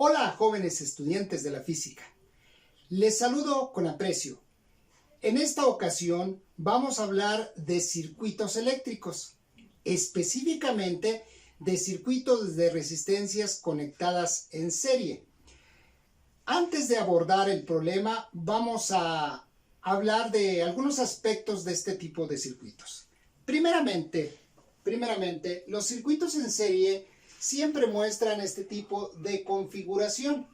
Hola, jóvenes estudiantes de la física. Les saludo con aprecio. En esta ocasión vamos a hablar de circuitos eléctricos, específicamente de circuitos de resistencias conectadas en serie. Antes de abordar el problema, vamos a hablar de algunos aspectos de este tipo de circuitos. Primeramente, los circuitos en serie siempre muestran este tipo de configuración.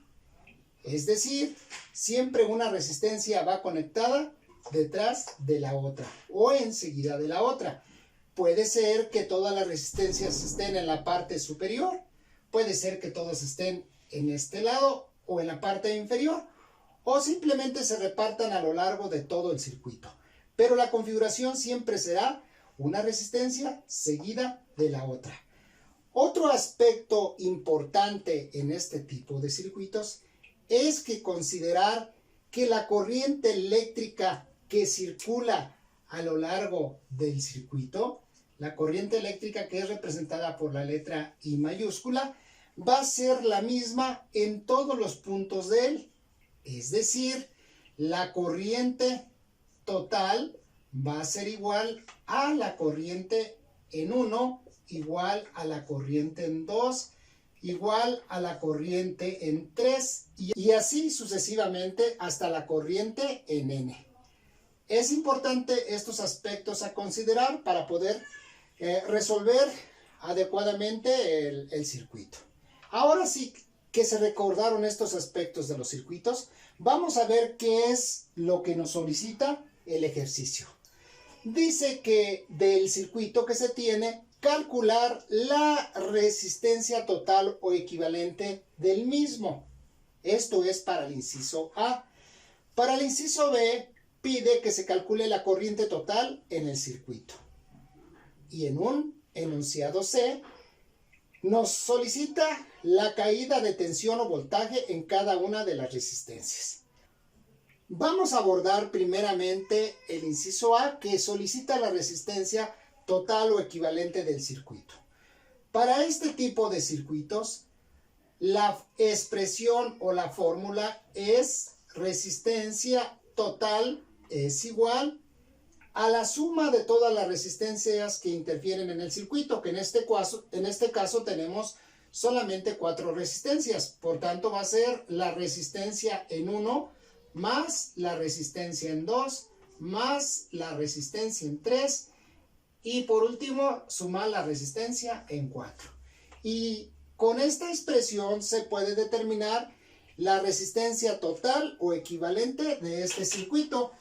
Es decir, siempre una resistencia va conectada detrás de la otra o enseguida de la otra. Puede ser que todas las resistencias estén en la parte superior, puede ser que todas estén en este lado o en la parte inferior, o simplemente se repartan a lo largo de todo el circuito. Pero la configuración siempre será una resistencia seguida de la otra. Otro aspecto importante en este tipo de circuitos es que considerar que la corriente eléctrica que circula a lo largo del circuito, la corriente eléctrica que es representada por la letra I mayúscula, va a ser la misma en todos los puntos de él. Es decir, la corriente total va a ser igual a la corriente en 1, igual a la corriente en 2, igual a la corriente en 3 y así sucesivamente hasta la corriente en n. Es importante estos aspectos a considerar para poder resolver adecuadamente el circuito. Ahora sí que se recordaron estos aspectos de los circuitos, vamos a ver qué es lo que nos solicita el ejercicio. Dice que del circuito que se tiene, calcular la resistencia total o equivalente del mismo. Esto es para el inciso A. Para el inciso B, pide que se calcule la corriente total en el circuito. Y en un enunciado C, nos solicita la caída de tensión o voltaje en cada una de las resistencias. Vamos a abordar primeramente el inciso A, que solicita la resistencia total o equivalente del circuito. Para este tipo de circuitos, la expresión o la fórmula es resistencia total es igual a la suma de todas las resistencias que interfieren en el circuito, que en este caso tenemos solamente 4 resistencias. Por tanto, va a ser la resistencia en 1 más la resistencia en 2 más la resistencia en 3 y por último sumar la resistencia en 4. Y con esta expresión se puede determinar la resistencia total o equivalente de este circuito.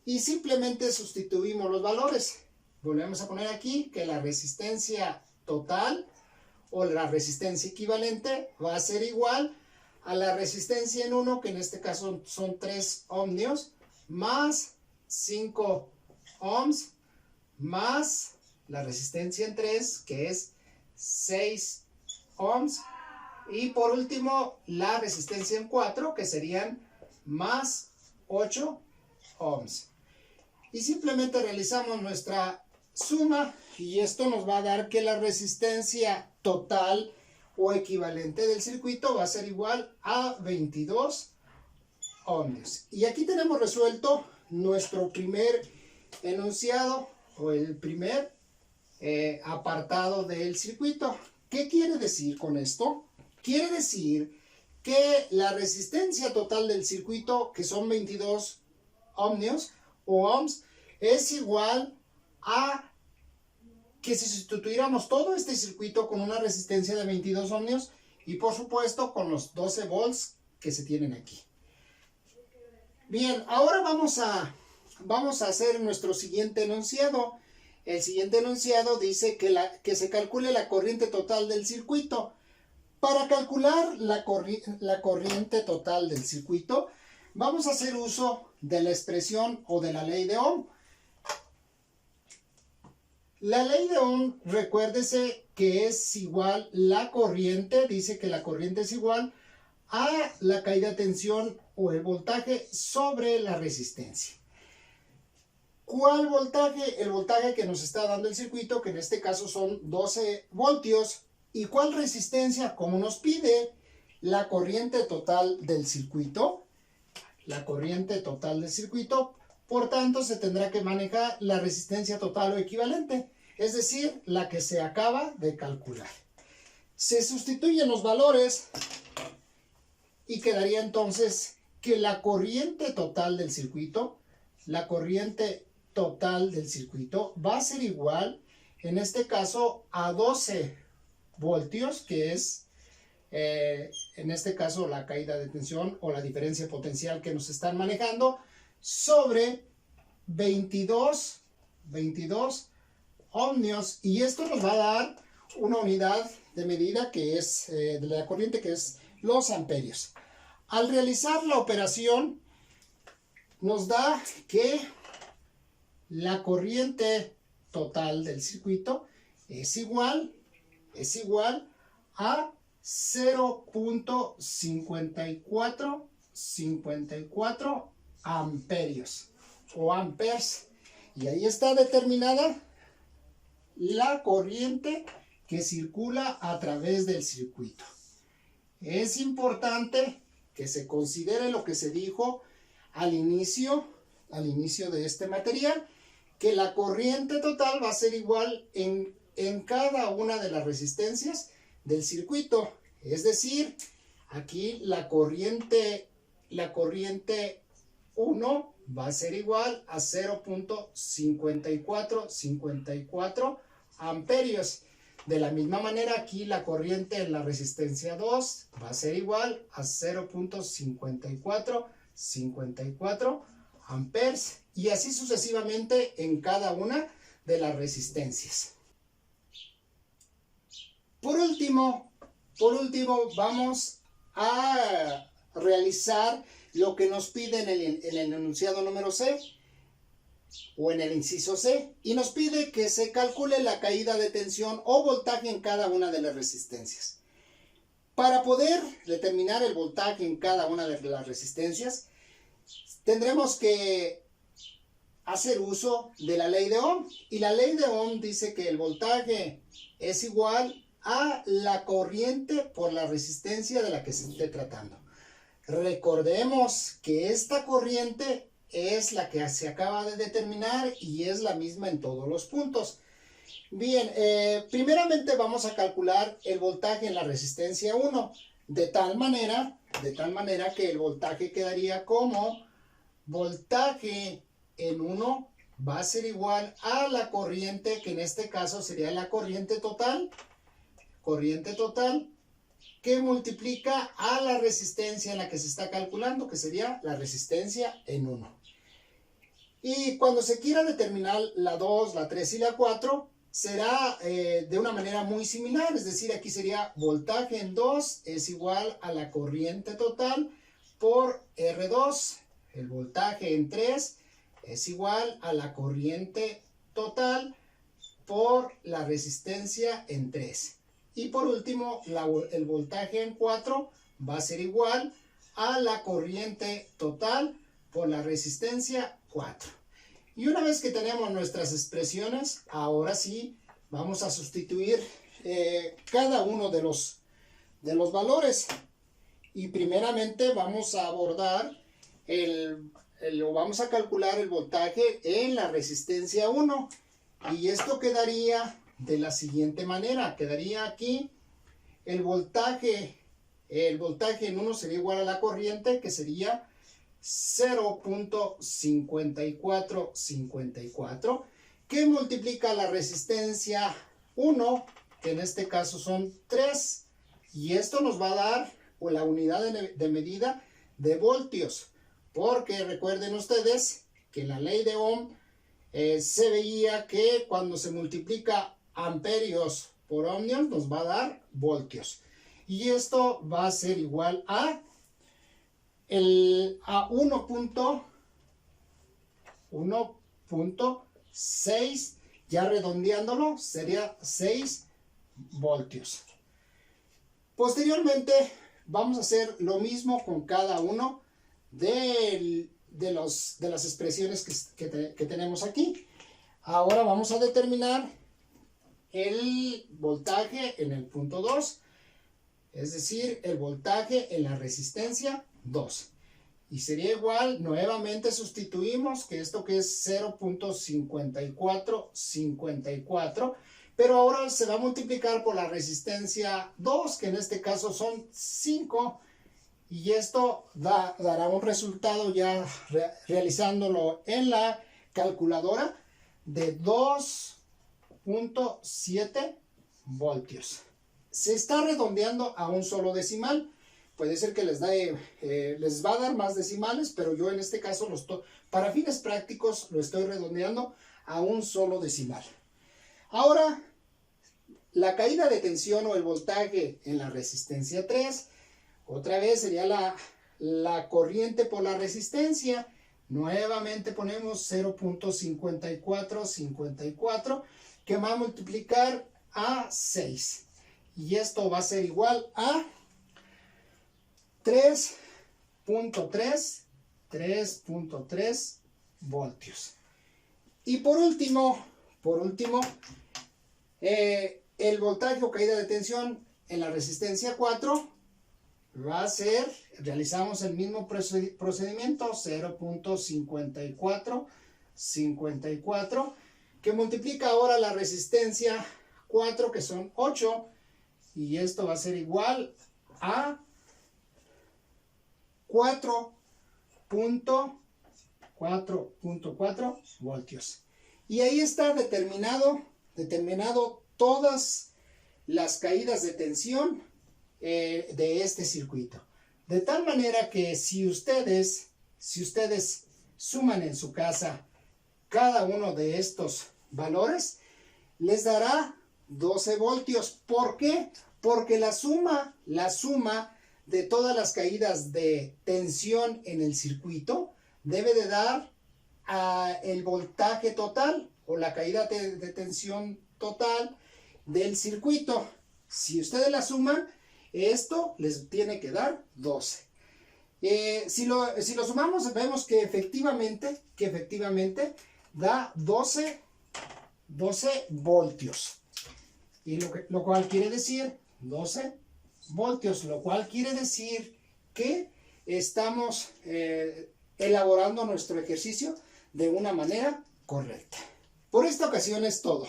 Y simplemente sustituimos los valores. Volvemos a poner aquí que la resistencia total o la resistencia equivalente va a ser igual a la resistencia en 1, que en este caso son 3 ohmios, más 5 ohms, más la resistencia en 3, que es 6 ohms, y por último la resistencia en 4, que serían más 8 ohms. Y simplemente realizamos nuestra suma y esto nos va a dar que la resistencia total o equivalente del circuito va a ser igual a 22 ohmios. Y aquí tenemos resuelto nuestro primer enunciado o el primer apartado del circuito. ¿Qué quiere decir con esto? Quiere decir que la resistencia total del circuito, que son 22 ohmios o ohms, es igual a que si sustituyéramos todo este circuito con una resistencia de 22 ohmios y por supuesto con los 12 volts que se tienen aquí. Bien, ahora vamos a hacer nuestro siguiente enunciado. El siguiente enunciado dice que se calcule la corriente total del circuito. Para calcular la corriente total del circuito, vamos a hacer uso de la expresión o de la ley de Ohm. La ley de Ohm, recuérdese que es igual la corriente, dice que la corriente es igual a la caída de tensión o el voltaje sobre la resistencia. ¿Cuál voltaje? El voltaje que nos está dando el circuito, que en este caso son 12 voltios. ¿Y cuál resistencia? Como nos pide la corriente total del circuito. La corriente total del circuito, por tanto, se tendrá que manejar la resistencia total o equivalente, es decir, la que se acaba de calcular. Se sustituyen los valores y quedaría entonces que la corriente total del circuito, va a ser igual, en este caso, a 12 voltios, que es en este caso la caída de tensión o la diferencia potencial que nos están manejando, sobre 22 ohmios, y esto nos va a dar una unidad de medida que es de la corriente, que es los amperios. Al realizar la operación nos da que la corriente total del circuito es igual a 0.54 amperios o amperes, y ahí está determinada la corriente que circula a través del circuito. Es importante que se considere lo que se dijo al inicio de este material, que la corriente total va a ser igual en cada una de las resistencias del circuito. Es decir, aquí la corriente 1 va a ser igual a 0.54 amperios. De la misma manera, aquí la corriente en la resistencia 2 va a ser igual a 0.54 amperes, y así sucesivamente en cada una de las resistencias. Por último, vamos a realizar lo que nos pide en el enunciado número C, o en el inciso C, y nos pide que se calcule la caída de tensión o voltaje en cada una de las resistencias. Para poder determinar el voltaje en cada una de las resistencias, tendremos que hacer uso de la ley de Ohm, y la ley de Ohm dice que el voltaje es igual a la corriente por la resistencia de la que se esté tratando. Recordemos que esta corriente es la que se acaba de determinar y es la misma en todos los puntos. Bien, primeramente vamos a calcular el voltaje en la resistencia 1, de tal manera que el voltaje quedaría como voltaje en 1 va a ser igual a la corriente, que en este caso sería la corriente total, que multiplica a la resistencia en la que se está calculando, que sería la resistencia en 1. Y cuando se quiera determinar la 2, la 3 y la 4, será de una manera muy similar, es decir, aquí sería voltaje en 2 es igual a la corriente total por R2, el voltaje en 3 es igual a la corriente total por la resistencia en 3. Y por último, el voltaje en 4 va a ser igual a la corriente total por la resistencia 4. Y una vez que tenemos nuestras expresiones, ahora sí vamos a sustituir cada uno de los valores. Y primeramente vamos a abordar vamos a calcular el voltaje en la resistencia 1. Y esto quedaría de la siguiente manera. Quedaría aquí el voltaje en 1 sería igual a la corriente, que sería 0.5454, que multiplica la resistencia 1, que en este caso son 3, y esto nos va a dar la unidad de medida de voltios, porque recuerden ustedes que en la ley de Ohm se veía que cuando se multiplica amperios por ohmios nos va a dar voltios, y esto va a ser igual a 1.6, ya redondeándolo sería 6 voltios. Posteriormente vamos a hacer lo mismo con cada uno de las expresiones que tenemos aquí. Ahora vamos a determinar el voltaje en el punto 2. es decir, el voltaje en la resistencia 2. Y sería igual, nuevamente sustituimos, que esto que es 0.5454, pero ahora se va a multiplicar por la resistencia 2, que en este caso son 5, y esto dará un resultado ya realizándolo en la calculadora de 2.7 voltios. Se está redondeando a un solo decimal. Puede ser que les va a dar más decimales, pero yo en este caso, para fines prácticos, lo estoy redondeando a un solo decimal. Ahora, la caída de tensión o el voltaje en la resistencia 3, otra vez sería la corriente por la resistencia. Nuevamente ponemos 0.5454, que va a multiplicar a 6. Y esto va a ser igual a 3.3 voltios. Y por último, el voltaje o caída de tensión en la resistencia 4 va a ser, realizamos el mismo procedimiento, 0.5454, que multiplica ahora la resistencia 4, que son 8, y esto va a ser igual a 4.4 voltios. Y ahí está determinado todas las caídas de tensión de este circuito. De tal manera que si ustedes suman en su casa cada uno de estos valores, les dará 12 voltios. ¿Por qué? Porque la suma de todas las caídas de tensión en el circuito debe de dar el voltaje total o la caída de tensión total del circuito. Si ustedes la suman, esto les tiene que dar 12. Si lo sumamos, vemos que efectivamente da 12 voltios. Y lo cual quiere decir 12 voltios, lo cual quiere decir que estamos elaborando nuestro ejercicio de una manera correcta. Por esta ocasión es todo.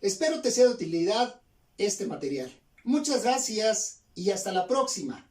Espero te sea de utilidad este material. Muchas gracias y hasta la próxima.